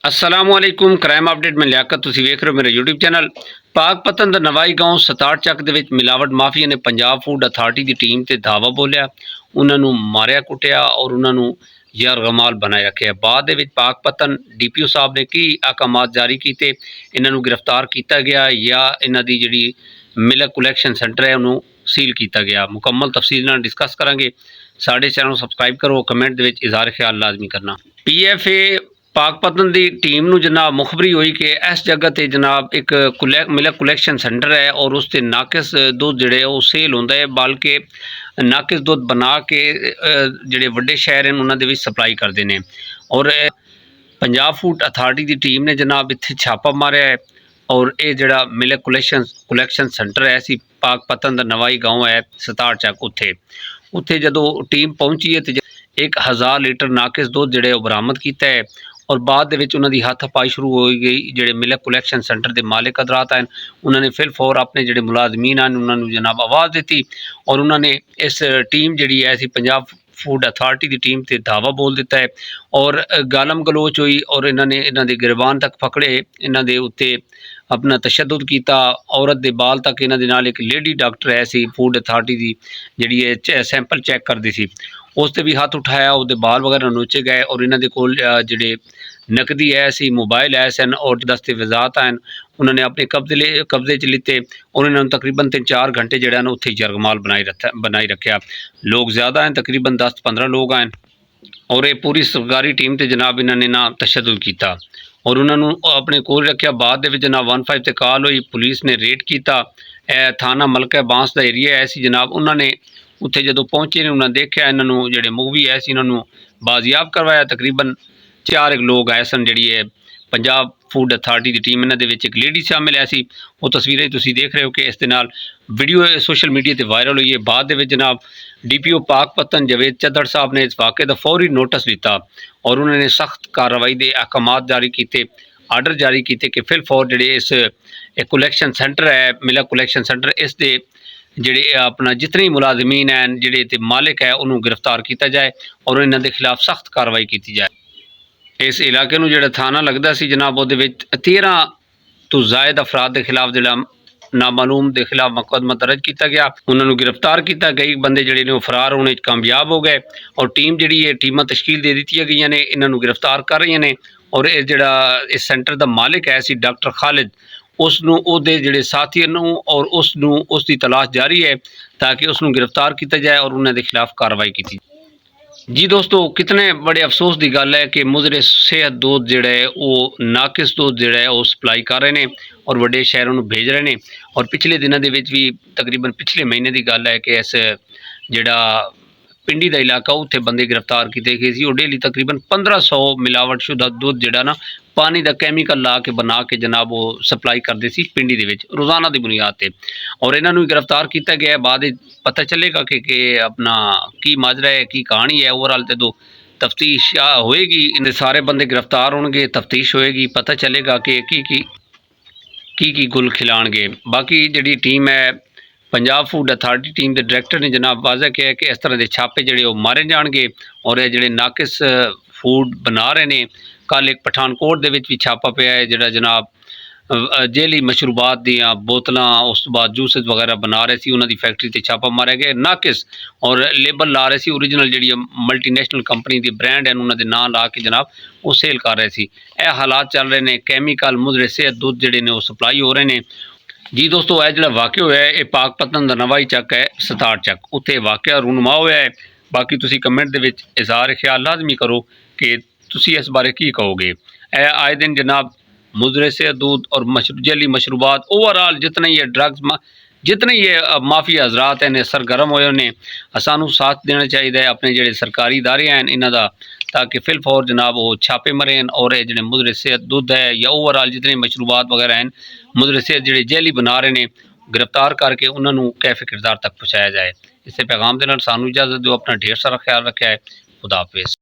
असलामुअलैकुम crime update में लियाकत तुसी वेख रहे हो मेरा यूट्यूब चैनल। पाकपतन दा नवाई गांव सताड़ चक दे विच मिलावट माफिया ने पंजाब फूड अथॉरिटी की टीम ते धावा बोलिया, उन्होंने मारिया कुटिया और उन्होंने यरगमाल बनाए रखे। बाद दे विच पाकपतन DPO साहब ने की अहकामात जारी किए, इन्हों गिरफ्तार किया गया या इन्हों की जी मिल्क कलैक्शन सेंटर है उन्होंने सील किया गया। मुकम्मल तफसील नाल डिस्कस करांगे। साडे चैनल सब्सक्राइब करो, कमेंट दे विच इज़हार ख्याल लाजमी करना। PFA पाकपतन की टीम नूं जनाब मुखबरी हुई कि इस जगह पर जनाब एक मिल्क कलैक्शन सेंटर है और उस ते नाकिस दुध जिहड़े वो सेल होंदा है, बल्कि नाकिस दुध बना के जिहड़े वड्डे शहर हैं उन्हां दे विच सप्लाई करते हैं। और पंजाब फूड अथॉरिटी की टीम ने जनाब इत्थे छापा मारिया है और ये जिहड़ा मिल्क कलैक्शन सेंटर है सी पाकपतन दा नवाई गाँव है सताड़ चक, उत्थे जदों टीम पहुंची है तो 1000 लीटर नाकिस दुध जिहड़े बरामद किया है और बाद दे विच उन्हां दी हाथापाई शुरू हो गई। जिहड़े मिल्क कलैक्शन सेंटर के मालिक हजरात हैं उन्होंने फिल फौर अपने जिहड़े मुलाजमीन हैं उन्होंने जनाब आवाज़ दी और उन्होंने इस टीम जिहड़ी है ऐसी पंजाब फूड अथॉरिटी की टीम से धावा बोल दिता है और गालम गलोच हुई और इन्होंने इन्हों के गिरबान तक पकड़े, इन्हों के उत्ते अपना तशद्दुद किया। औरत के बाल तक इन्हों के नाल एक लेडी डॉक्टर है सी फूड अथॉरिटी की जिहड़ी है सैंपल चैक करती सी, उसते भी हाथ उठाया, उसके बाल वगैरह नोचे गए और इन्हों के कोल जिहड़े नकदी है सी मोबाइल है सन और दस्तावेजात हैं उन्होंने अपने कब्जे च लिते और इन्होंने तकरीबन 3-4 घंटे जो ना उत्थे जरगमाल बनाई रखा। लोग ज़्यादा हैं, तकरीबन 10-15 लोग हैं और ये पूरी सरकारी टीम ते जनाब इन्होंने ना तशद्दुद किया और उन्होंने अपने कोल रखा। बाद दे विच जनाब 15 ते कॉल हुई, पुलिस ने रेड किया। थाना मलका बांस का एरिया है सी जनाब, उन्होंने उत्थे जदों पहुंचे ने उन्होंने देखा इन्होंने जिहड़े मूवी है सी इन्होंने बाजियाब करवाया। तकरीबन 4 लोग आए सन, जी है पंजाब फूड अथॉरिटी की टीम, इन्होंने एक लेडी शामिल है सी। वो तस्वीरें तुसीं देख रहे हो कि इस दे नाल वीडियो सोशल मीडिया पर वायरल हुई है। बाद दे विच जनाब DPO पाकपतन जवेद चद्दड़ साहब ने इस वाक़े का फौरी नोटिस दिता और उन्होंने सख्त कार्रवाई के अहकामात जारी किए, आर्डर जारी किए कि फिल फौर जिहड़े इस कलैक्शन सेंटर है मिल्क कलैक्शन सेंटर इस दे जिहड़े अपना जितने मुलाजमीन हैं जिहड़े ते मालिक है उन्होंने गिरफ्तार किया जाए और इन्हों के खिलाफ सख्त कार्रवाई की जाए। इस इलाके में जिहड़ा थाना लगता सी जनाब उहदे विच 13 तो ज़ायद अफराद के खिलाफ जिहड़ा नामालूम के खिलाफ मुकदमा दर्ज किया गया, उन्होंने गिरफ्तार किया। कई बंदे जिहड़े ने फरार होने कामयाब हो गए और टीम जिहड़ी है टीमां तश्कील दे दी गई ने, इन्होंने गिरफ्तार कर रही ने। और ये जिहड़ा इस सेंटर का मालिक है सी डॉक्टर खालिद, उसनूं उहदे जिहड़े साथियों नूं और उसकी तलाश जारी है ताकि उसनूं गिरफ्तार किया जाए और उन्होंने खिलाफ कार्रवाई की। जी दोस्तों, कितने बड़े अफसोस की गल है कि मुजरे सेहत दूध जिहड़ा है वो नाकिस दूध जिहड़ा है वो सप्लाई कर रहे हैं और वड्डे शहरों में भेज रहे हैं। और पिछले दिनों के विच भी तकरीबन पिछले महीने की गल है कि इस जिहड़ा पिंडी का इलाका उत्थे बंदे गिरफ्तार किए गए सी और डेली तकरीबन 1500 मिलावटशुदा दुध जिहड़ा ना पानी का कैमिकल ला के बना के जनाब वो सप्लाई करते सी पिंडी दे विच रोज़ाना की बुनियाद पर और इन्हों गिरफ्तार किया गया। बाद पता चलेगा कि अपना की माजरा है, की कहानी है। ओवरऑल तो तफ्तीश होएगी, इन सारे बंदे गिरफ्तार होंगे, तफ्तीश होएगी, पता चलेगा कि की गुल खिलाणगे। बाकी जिहड़ी टीम है पंजाब फूड अथॉरिटी टीम के डायरैक्टर ने जनाब वाज़ह किया कि इस तरह के छापे जिहड़े वो मारे जाएंगे और ये जिहड़े नाकिस फूड बना रहे हैं। कल एक पठानकोट दे विच भी छापा पिया है जिहड़ा जनाब जेली मशरूबात दियाँ बोतलां उस तो बाद जूसेस वगैरह बना रहे सी, उन्होंने फैक्ट्री से छापा मारा गया नाकिस और लेबल ला रहे सी ओरिजिनल जी मल्टीनेशनल कंपनी की ब्रांड है उन्होंने नाम ला के जनाब वो सेल कर रहे सी। यह हालात चल रहे हैं, कैमिकल मुजरे सेहत दूध जिहड़े ने वो सप्लाई हो रहे हैं। जी दोस्तों, यह जो वाक़या होया है ये पाकपतन का नवाई चक है सताड़ चक, उत्थे वाक़या रूनुमा होया है। बाकी तुसी कमेंट दे विच इज़हार ख्याल लाजमी करो कि तुसी इस बारे की कहोगे। आए दिन जनाब मुजरे से दूध और जेली मशरूबात ओवरऑल जितने ये ड्रग्स जितने ये माफिया हजरात हैं सरगर्म होए ने सानू साथ देना चाहिए अपने जिहड़े सरकारी इदारे हैं इन्हां दा, ताकि फिल फौर जनाब वो छापे मरें और ये जिहड़े मुजरे सेहत दूध है या ओवरऑल जितने मशरूबात वगैरह हैं मुजरे सेहत जिहड़े जेली बना रहे हैं गिरफ्तार करके उन्होंने कैफे किरदार तक पहुँचाया जाए। इसे पैगाम के नाल सानू इजाजत दो, अपना ढेर सारा ख्याल रखा है। खुदा हाफिज़।